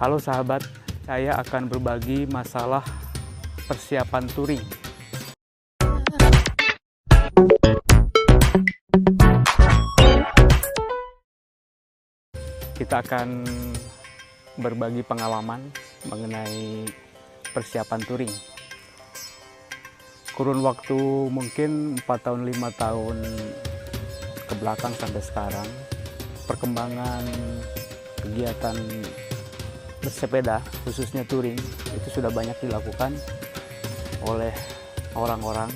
Halo sahabat, saya akan berbagi masalah persiapan touring. Kita akan berbagi pengalaman mengenai persiapan touring. Kurun waktu mungkin 4 tahun 5 tahun ke belakang sampai sekarang, perkembangan kegiatan bersepeda, khususnya touring, itu sudah banyak dilakukan oleh orang-orang,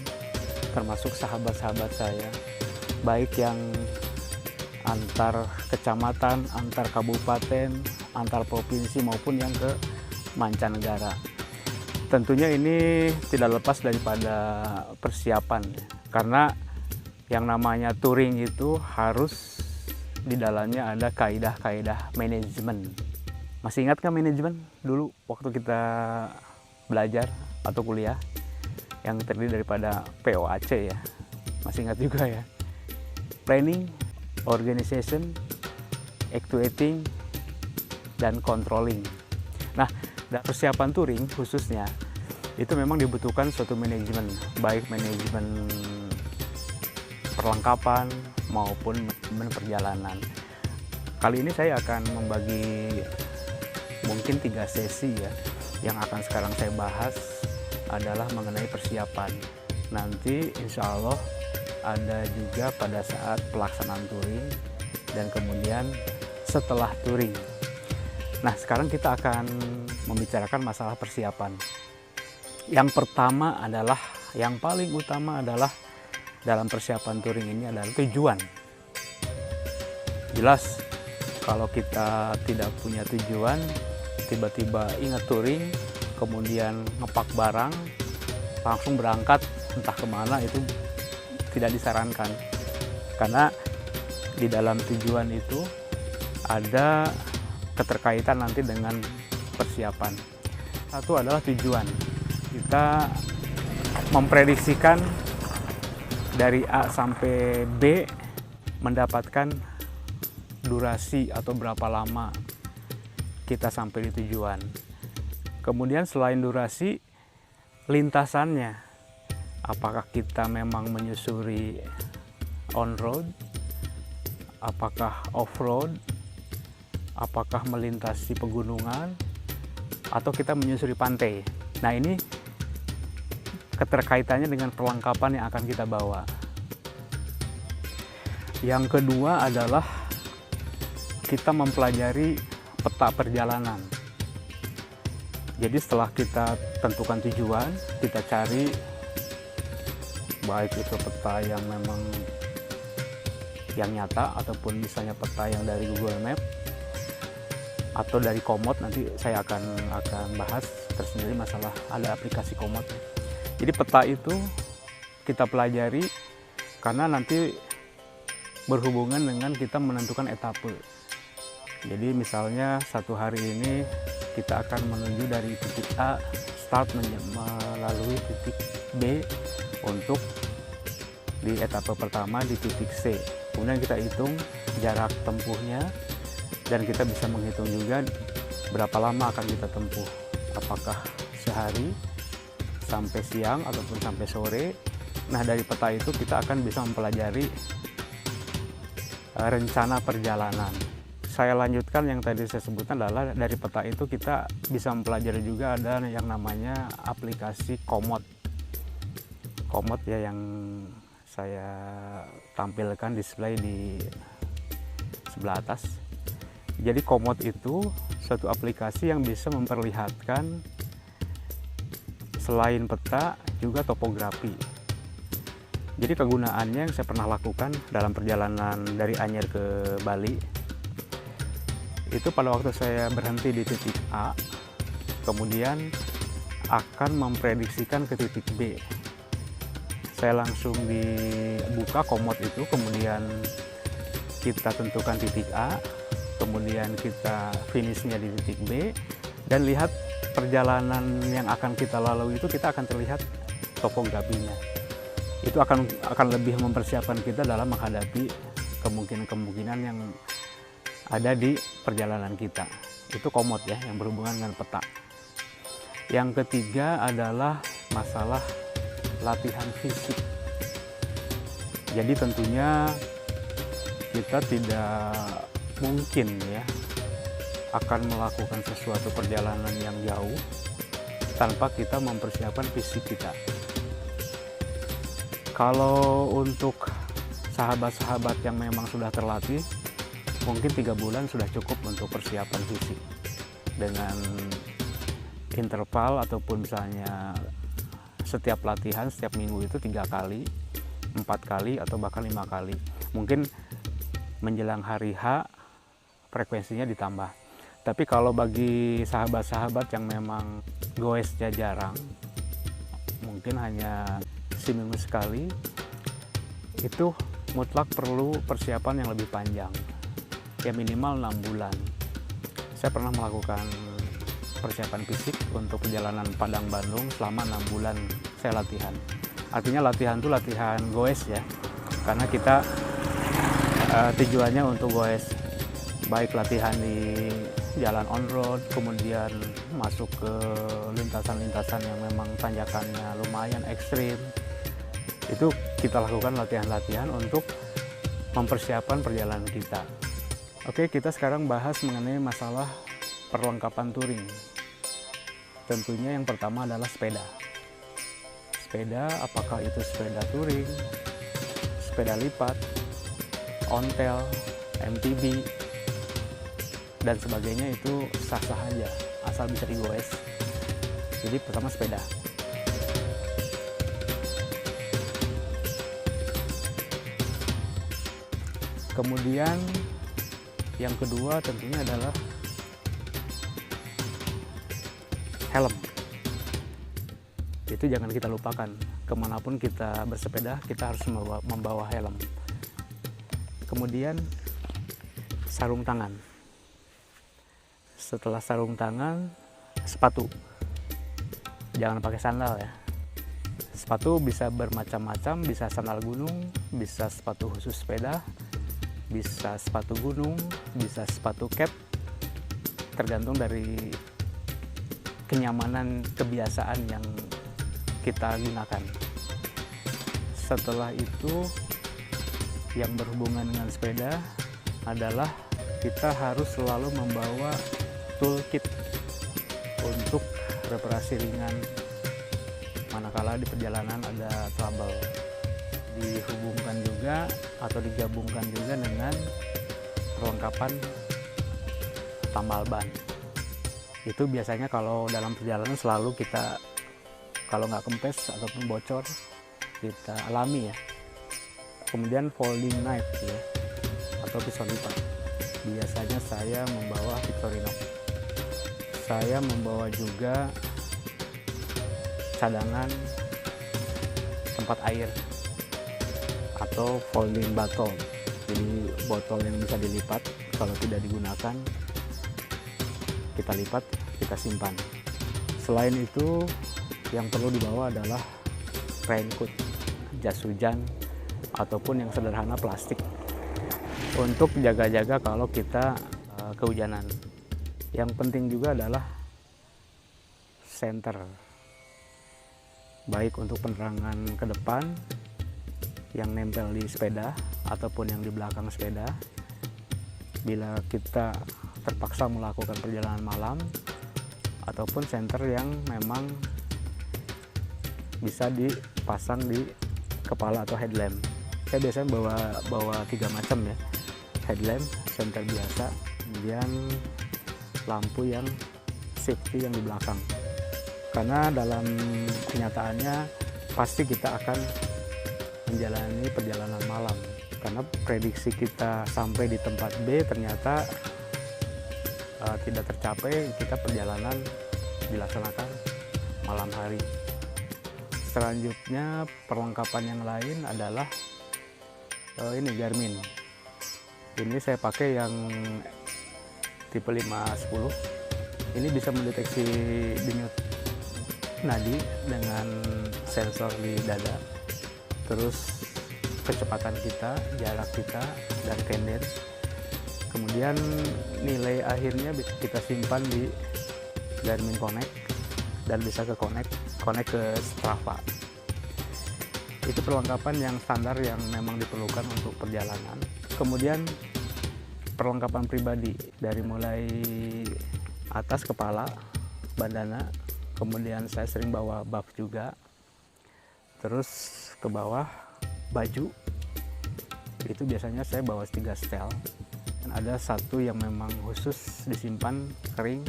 termasuk sahabat-sahabat saya, baik yang antar kecamatan, antar kabupaten, antar provinsi maupun yang ke mancanegara. Tentunya ini tidak lepas daripada persiapan, karena yang namanya touring itu harus di dalamnya ada kaidah-kaidah manajemen. Masih ingat kan manajemen dulu waktu kita belajar atau kuliah yang terdiri daripada POAC ya? Masih ingat juga ya? Planning, organization, actuating, dan controlling. Nah, persiapan touring khususnya itu memang dibutuhkan suatu manajemen, baik manajemen perlengkapan maupun manajemen perjalanan. Kali ini saya akan membagi mungkin 3 sesi ya. Yang akan sekarang saya bahas adalah mengenai persiapan. Nanti insya Allah ada juga pada saat pelaksanaan touring dan kemudian setelah touring. Nah, sekarang kita akan membicarakan masalah persiapan. Yang pertama adalah, yang paling utama adalah dalam persiapan touring ini adalah tujuan. Jelas kalau kita tidak punya tujuan, tiba-tiba ingat touring, kemudian ngepak barang, langsung berangkat entah kemana, itu tidak disarankan. Karena di dalam tujuan itu ada keterkaitan nanti dengan persiapan. Satu adalah tujuan. Kita memprediksikan dari A sampai B mendapatkan durasi atau berapa lama kita sampai di tujuan. Kemudian selain durasi, lintasannya. Apakah kita memang menyusuri on-road? Apakah off-road? Apakah melintasi pegunungan? Atau kita menyusuri pantai? Nah, ini keterkaitannya dengan perlengkapan yang akan kita bawa. Yang kedua adalah kita mempelajari peta perjalanan. Jadi setelah kita tentukan tujuan, kita cari baik itu peta yang memang yang nyata ataupun misalnya peta yang dari Google Map atau dari Komoot. Nanti saya akan bahas tersendiri masalah ada aplikasi Komoot. Jadi peta itu kita pelajari karena nanti berhubungan dengan kita menentukan etape. Jadi misalnya satu hari ini kita akan menuju dari titik A, start melalui titik B untuk di etape pertama di titik C. Kemudian kita hitung jarak tempuhnya dan kita bisa menghitung juga berapa lama akan kita tempuh. Apakah sehari sampai siang ataupun sampai sore. Nah, dari peta itu kita akan bisa mempelajari rencana perjalanan. Saya lanjutkan yang tadi saya sebutkan adalah dari peta itu kita bisa mempelajari juga ada yang namanya aplikasi Komoot. Komoot ya, yang saya tampilkan display di sebelah atas. Jadi Komoot itu suatu aplikasi yang bisa memperlihatkan selain peta juga topografi. Jadi kegunaannya yang saya pernah lakukan dalam perjalanan dari Anyer ke Bali, itu pada waktu saya berhenti di titik A, kemudian akan memprediksikan ke titik B. Saya langsung dibuka Komoot itu, kemudian kita tentukan titik A, kemudian kita finishnya di titik B, dan lihat perjalanan yang akan kita lalui itu kita akan terlihat topografinya. Itu akan lebih mempersiapkan kita dalam menghadapi kemungkinan-kemungkinan yang ada di perjalanan kita. Itu komod ya, yang berhubungan dengan peta. Yang ketiga adalah masalah latihan fisik. Jadi tentunya kita tidak mungkin ya akan melakukan sesuatu perjalanan yang jauh tanpa kita mempersiapkan fisik kita. Kalau untuk sahabat-sahabat yang memang sudah terlatih, mungkin 3 bulan sudah cukup untuk persiapan fisik dengan interval ataupun misalnya setiap latihan setiap minggu itu 3 kali, 4 kali atau bahkan 5 kali. Mungkin menjelang hari H frekuensinya ditambah. Tapi kalau bagi sahabat-sahabat yang memang goesnya jarang, mungkin hanya seminggu sekali, itu mutlak perlu persiapan yang lebih panjang, ya minimal 6 bulan. Saya pernah melakukan persiapan fisik untuk perjalanan Padang Bandung selama 6 bulan saya latihan. Artinya latihan itu latihan goes ya, karena kita tujuannya untuk goes, baik latihan di jalan on road, kemudian masuk ke lintasan-lintasan yang memang tanjakannya lumayan ekstrim. Itu kita lakukan latihan-latihan untuk mempersiapkan perjalanan kita. Oke, kita sekarang bahas mengenai masalah perlengkapan touring. Tentunya yang pertama adalah sepeda. Sepeda, apakah itu sepeda touring, sepeda lipat, ontel, MTB, dan sebagainya, itu sah-sah aja asal bisa digoes. Jadi pertama sepeda. Kemudian yang kedua tentunya adalah helm. Itu jangan kita lupakan, kemanapun kita bersepeda kita harus membawa helm. Kemudian sarung tangan. Setelah sarung tangan, sepatu. Jangan pakai sandal ya. Sepatu bisa bermacam-macam, bisa sandal gunung, bisa sepatu khusus sepeda, bisa sepatu gunung, bisa sepatu cap, tergantung dari kenyamanan, kebiasaan yang kita gunakan. Setelah itu, yang berhubungan dengan sepeda adalah kita harus selalu membawa toolkit untuk reparasi ringan manakala di perjalanan ada trouble. Dihubungkan juga atau digabungkan juga dengan perlengkapan tambal ban. Itu biasanya kalau dalam perjalanan selalu kita, kalau nggak kempes ataupun bocor, kita alami ya. Kemudian folding knife ya, atau pisau lipat. Biasanya saya membawa Victorinox. Saya membawa juga cadangan tempat air atau folding bottle, jadi botol yang bisa dilipat. Kalau tidak digunakan, kita lipat, kita simpan. Selain itu, yang perlu dibawa adalah raincoat, jas hujan, ataupun yang sederhana plastik untuk jaga-jaga kalau kita kehujanan. Yang penting juga adalah senter, baik untuk penerangan ke depan yang nempel di sepeda ataupun yang di belakang sepeda bila kita terpaksa melakukan perjalanan malam, ataupun senter yang memang bisa dipasang di kepala atau headlamp. Saya biasanya bawa 3 macam ya, headlamp, senter biasa, kemudian lampu yang safety yang di belakang, karena dalam kenyataannya pasti kita akan menjalani perjalanan malam, karena prediksi kita sampai di tempat B ternyata tidak tercapai, kita perjalanan dilaksanakan malam hari. Selanjutnya perlengkapan yang lain adalah ini Garmin. Ini saya pakai yang tipe 510. Ini bisa mendeteksi denyut nadi dengan sensor di dada, terus kecepatan kita, jarak kita, dan cadence. Kemudian nilai akhirnya bisa kita simpan di Garmin Connect dan bisa connect ke Strava. Itu perlengkapan yang standar yang memang diperlukan untuk perjalanan. Kemudian perlengkapan pribadi dari mulai atas kepala, bandana, kemudian saya sering bawa buff juga, terus ke bawah baju itu biasanya saya bawa 3 setel, dan ada satu yang memang khusus disimpan kering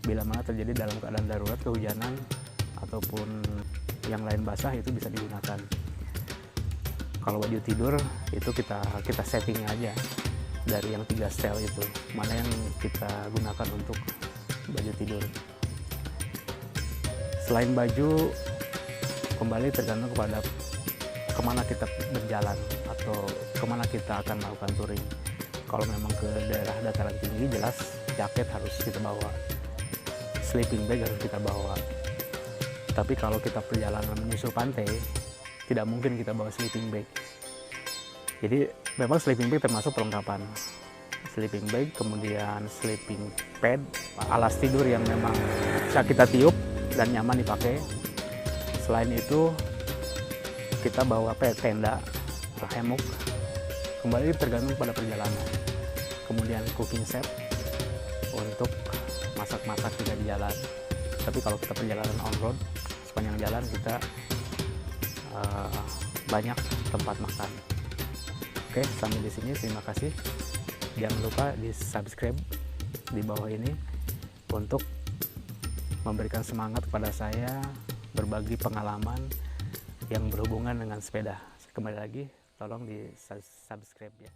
bila mana terjadi dalam keadaan darurat, kehujanan ataupun yang lain basah, itu bisa digunakan. Kalau baju tidur itu kita setting aja dari yang 3 setel itu, mana yang kita gunakan untuk baju tidur. Selain baju, kembali tergantung kepada kemana kita berjalan atau kemana kita akan melakukan touring. Kalau memang ke daerah dataran tinggi, jelas jaket harus kita bawa, sleeping bag harus kita bawa. Tapi kalau kita perjalanan menyusur pantai, tidak mungkin kita bawa sleeping bag. Jadi memang sleeping bag termasuk perlengkapan. Sleeping bag, kemudian sleeping pad, alas tidur yang memang bisa kita tiup dan nyaman dipakai. Selain itu kita bawa tenda, hammock, kembali tergantung pada perjalanan. Kemudian cooking set untuk masak-masak juga di jalan. Tapi kalau kita perjalanan on road, sepanjang jalan kita banyak tempat makan. Oke, sampai di sini, terima kasih. Jangan lupa di subscribe di bawah ini untuk memberikan semangat kepada saya berbagi pengalaman yang berhubungan dengan sepeda. Kembali lagi, tolong di subscribe ya.